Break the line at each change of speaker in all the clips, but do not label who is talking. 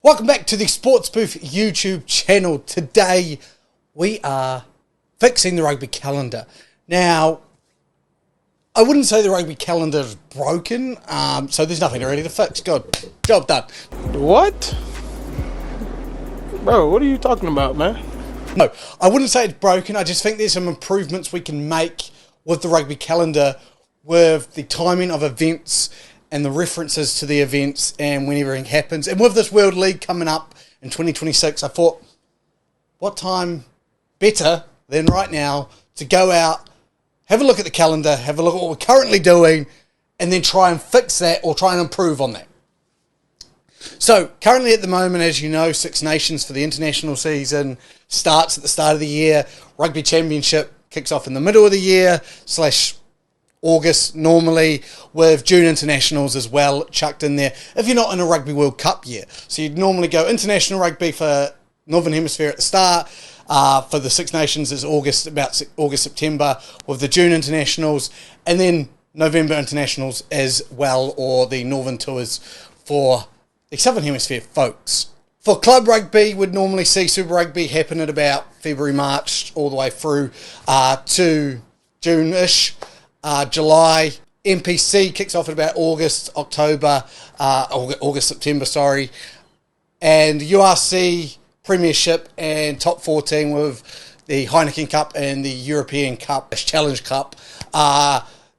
Welcome back to the Sports Booth YouTube channel. Today we are fixing the rugby calendar. Now, I wouldn't say the rugby calendar is broken, so there's nothing really to fix. Good. Job done.
What? Bro, what are you talking about, man?
No, I wouldn't say it's broken. I just think there's some improvements we can make with the rugby calendar with the timing of events and the references to the events and when everything happens. And with this World League coming up in 2026, I thought, what time better than right now to go out, have a look at the calendar, have a look at what we're currently doing, and then try and fix that or try and improve on that. So, currently at the moment, as you know, Six Nations for the international season starts at the start of the year. Rugby Championship kicks off in the middle of the year, / August normally, with June internationals as well chucked in there if you're not in a Rugby World Cup year. So you'd normally go international rugby for Northern Hemisphere at the start. For the Six Nations is about August, September, with the June internationals, and then November internationals as well, or the Northern tours for the Southern Hemisphere folks. For club rugby, we'd normally see Super Rugby happen at about February, March, all the way through to June-ish. July. NPC kicks off at about August, September, and URC, Premiership and Top 14 with the Heineken Cup and the European Cup, Challenge Cup.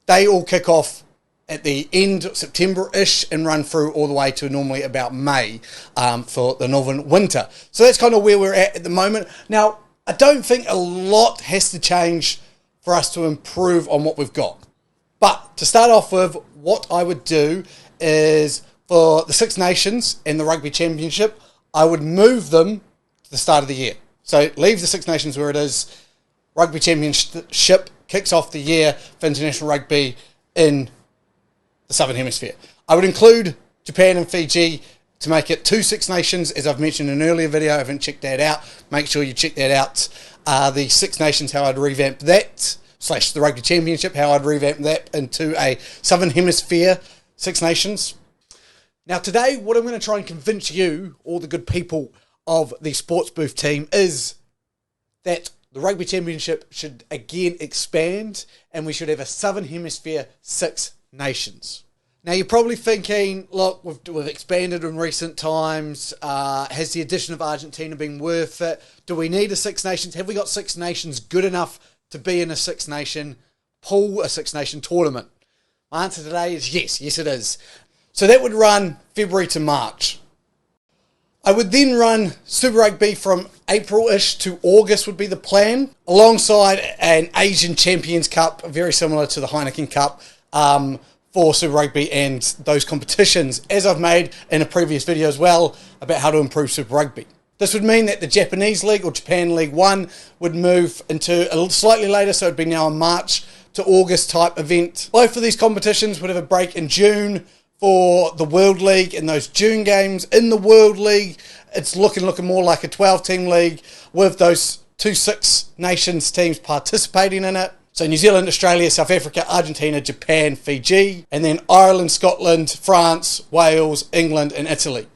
They all kick off at the end of September-ish and run through all the way to normally about May for the Northern Winter. So that's kind of where we're at the moment. Now, I don't think a lot has to change for us to improve on what we've got. But to start off with, what I would do is for the Six Nations and the Rugby Championship, I would move them to the start of the year. So leave the Six Nations where it is. Rugby Championship kicks off the year for international rugby in the Southern Hemisphere. I would include Japan and Fiji to make it 2 Six Nations, as I've mentioned in an earlier video. I haven't checked that out. Make sure you check that out. The Six Nations, how I'd revamp that, / the Rugby Championship, how I'd revamp that into a Southern Hemisphere Six Nations. Now today, what I'm going to try and convince you, all the good people of the Sports Booth team, is that the Rugby Championship should again expand and we should have a Southern Hemisphere Six Nations. Now you're probably thinking, look, we've expanded in recent times. Has the addition of Argentina been worth it? Do we need a Six Nations? Have we got Six Nations good enough to be in a Six Nation pool, a Six Nation tournament? My answer today is yes. Yes, it is. So that would run February to March. I would then run Super Rugby from April-ish to August would be the plan, alongside an Asian Champions Cup, very similar to the Heineken Cup, for Super Rugby and those competitions, as I've made in a previous video as well about how to improve Super Rugby. This would mean that the Japanese League or Japan League 1 would move into a little slightly later, so it would be now a March to August type event. Both of these competitions would have a break in June for the World League and those June games. In the World League, it's looking more like a 12-team league with those 2 Six Nations teams participating in it. So New Zealand, Australia, South Africa, Argentina, Japan, Fiji, and then Ireland, Scotland, France, Wales, England, and Italy.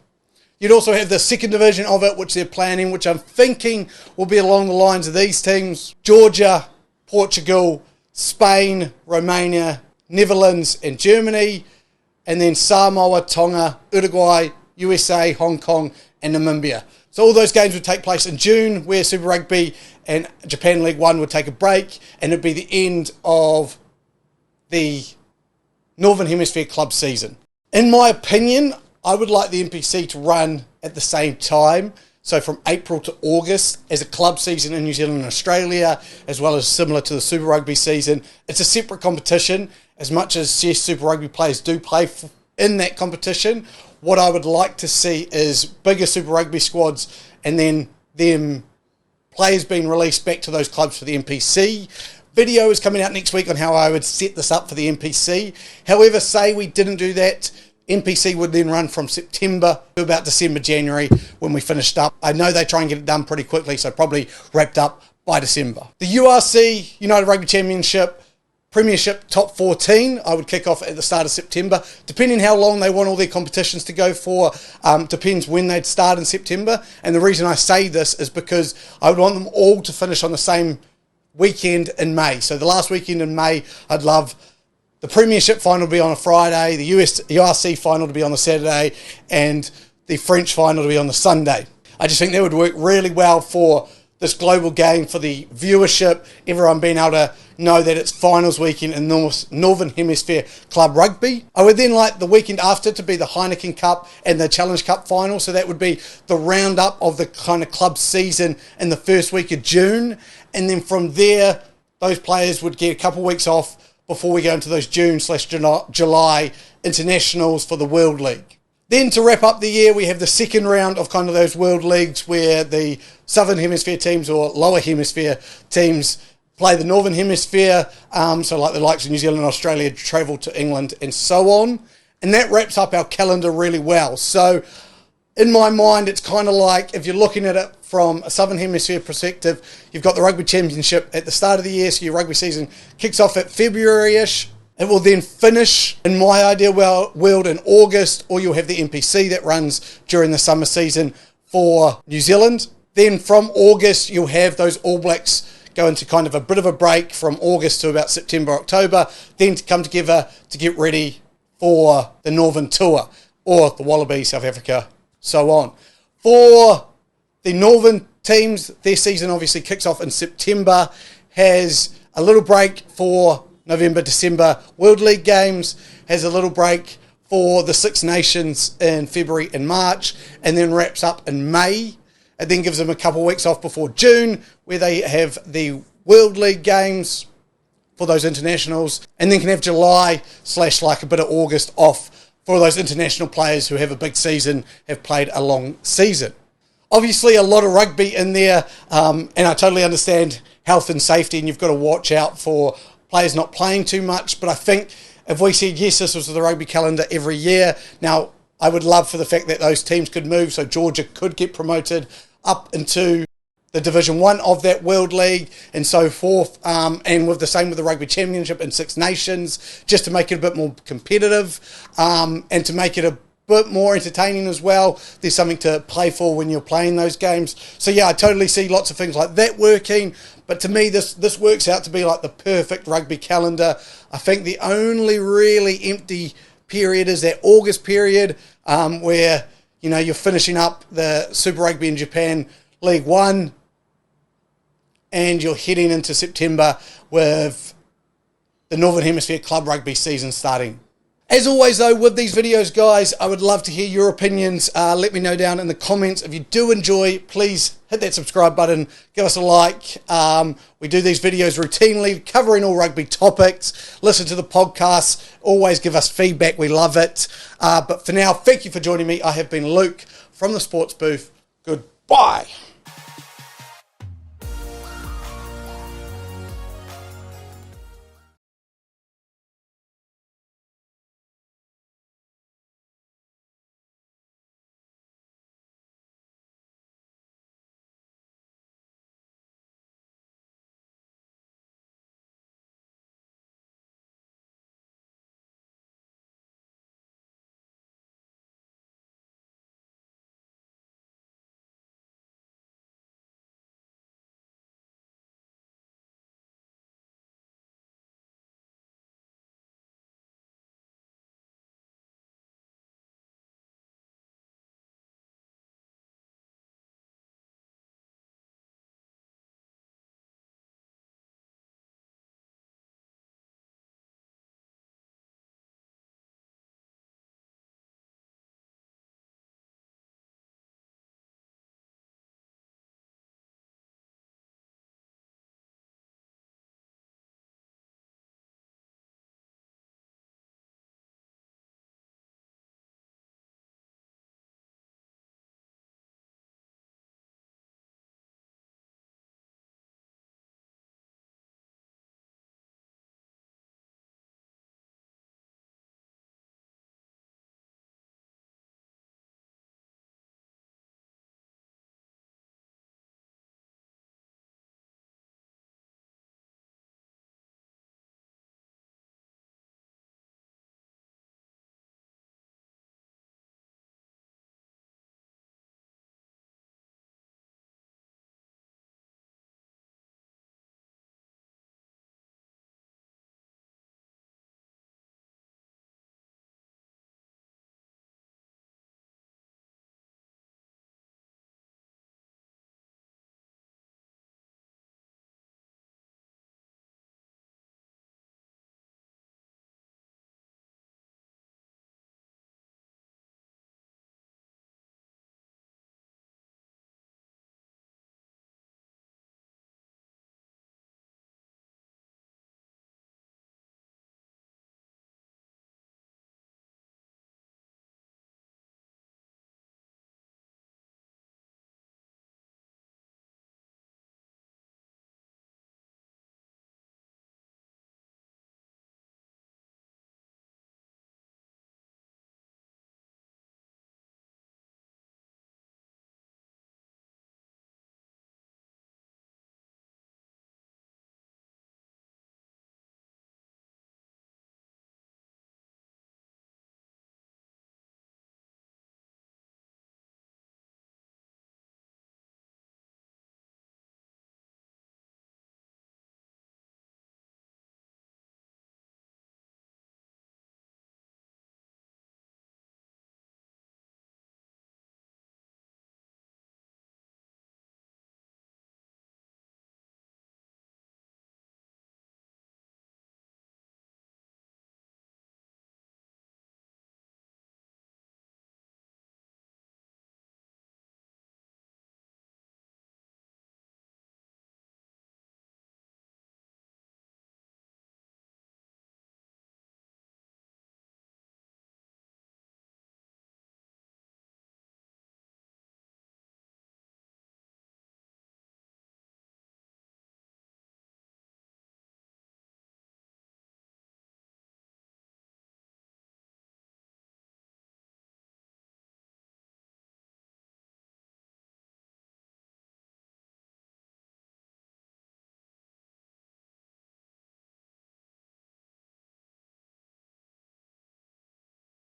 You'd also have the second division of it, which they're planning, which I'm thinking will be along the lines of these teams: Georgia, Portugal, Spain, Romania, Netherlands, and Germany, and then Samoa, Tonga, Uruguay, USA, Hong Kong, and Namibia. So all those games would take place in June, where Super Rugby and Japan League 1 would take a break, and it'd be the end of the Northern Hemisphere club season. In my opinion, I would like the NPC to run at the same time, so from April to August as a club season in New Zealand and Australia, as well as similar to the Super Rugby season. It's a separate competition, as much as Super Rugby players do play in that competition. What I would like to see is bigger Super Rugby squads and then them players being released back to those clubs for the NPC. Video is coming out next week on how I would set this up for the NPC. However, say we didn't do that, NPC would then run from September to about December, January when we finished up. I know they try and get it done pretty quickly, so probably wrapped up by December. The URC, United Rugby Championship, Premiership top 14, I would kick off at the start of September, depending how long they want all their competitions to go for. Depends when they'd start in September. And the reason I say this is because I would want them all to finish on the same weekend in May. So the last weekend in May, I'd love the Premiership final to be on a Friday, the URC final to be on the Saturday, and the French final to be on the Sunday. I just think that would work really well for this global game, for the viewership, everyone being able to know that it's finals weekend in Northern Hemisphere Club Rugby. I would then like the weekend after to be the Heineken Cup and the Challenge Cup final, so that would be the roundup of the kind of club season in the first week of June, and then from there, those players would get a couple of weeks off before we go into those June/July internationals for the World League. Then to wrap up the year, we have the second round of kind of those World Leagues where the Southern Hemisphere teams or Lower Hemisphere teams play the Northern Hemisphere. So like the likes of New Zealand and Australia travel to England and so on. And that wraps up our calendar really well. So in my mind, it's kind of like, if you're looking at it from a Southern Hemisphere perspective, you've got the Rugby Championship at the start of the year, so your rugby season kicks off at February-ish. It will then finish, in my ideal world, in August, or you'll have the NPC that runs during the summer season for New Zealand. Then from August, you'll have those All Blacks go into kind of a bit of a break from August to about September, October, then to come together to get ready for the Northern Tour, or the Wallaby, South Africa, so on. For the Northern teams, their season obviously kicks off in September, has a little break for November, December World League games, has a little break for the Six Nations in February and March, and then wraps up in May. It then gives them a couple of weeks off before June, where they have the World League games for those internationals, and then can have July / like a bit of August off for those international players who have a big season, have played a long season. Obviously, a lot of rugby in there, and I totally understand health and safety, and you've got to watch out for players not playing too much. But I think if we said, yes, this was the rugby calendar every year, now I would love for the fact that those teams could move, so Georgia could get promoted up into the Division 1 of that World League and so forth, and with the same with the Rugby Championship and Six Nations, just to make it a bit more competitive, and to make it a bit more entertaining as well. There's something to play for when you're playing those games. So yeah, I totally see lots of things like that working, but to me this works out to be like the perfect rugby calendar. I think the only really empty period is that August period, where you're finishing up the Super Rugby in Japan League 1, and you're heading into September with the Northern Hemisphere Club Rugby season starting. As always though, with these videos guys, I would love to hear your opinions. Let me know down in the comments. If you do enjoy, please hit that subscribe button, give us a like. We do these videos routinely, covering all rugby topics. Listen to the podcasts, always give us feedback, we love it. But for now, thank you for joining me. I have been Luke from the Sports Booth. Goodbye.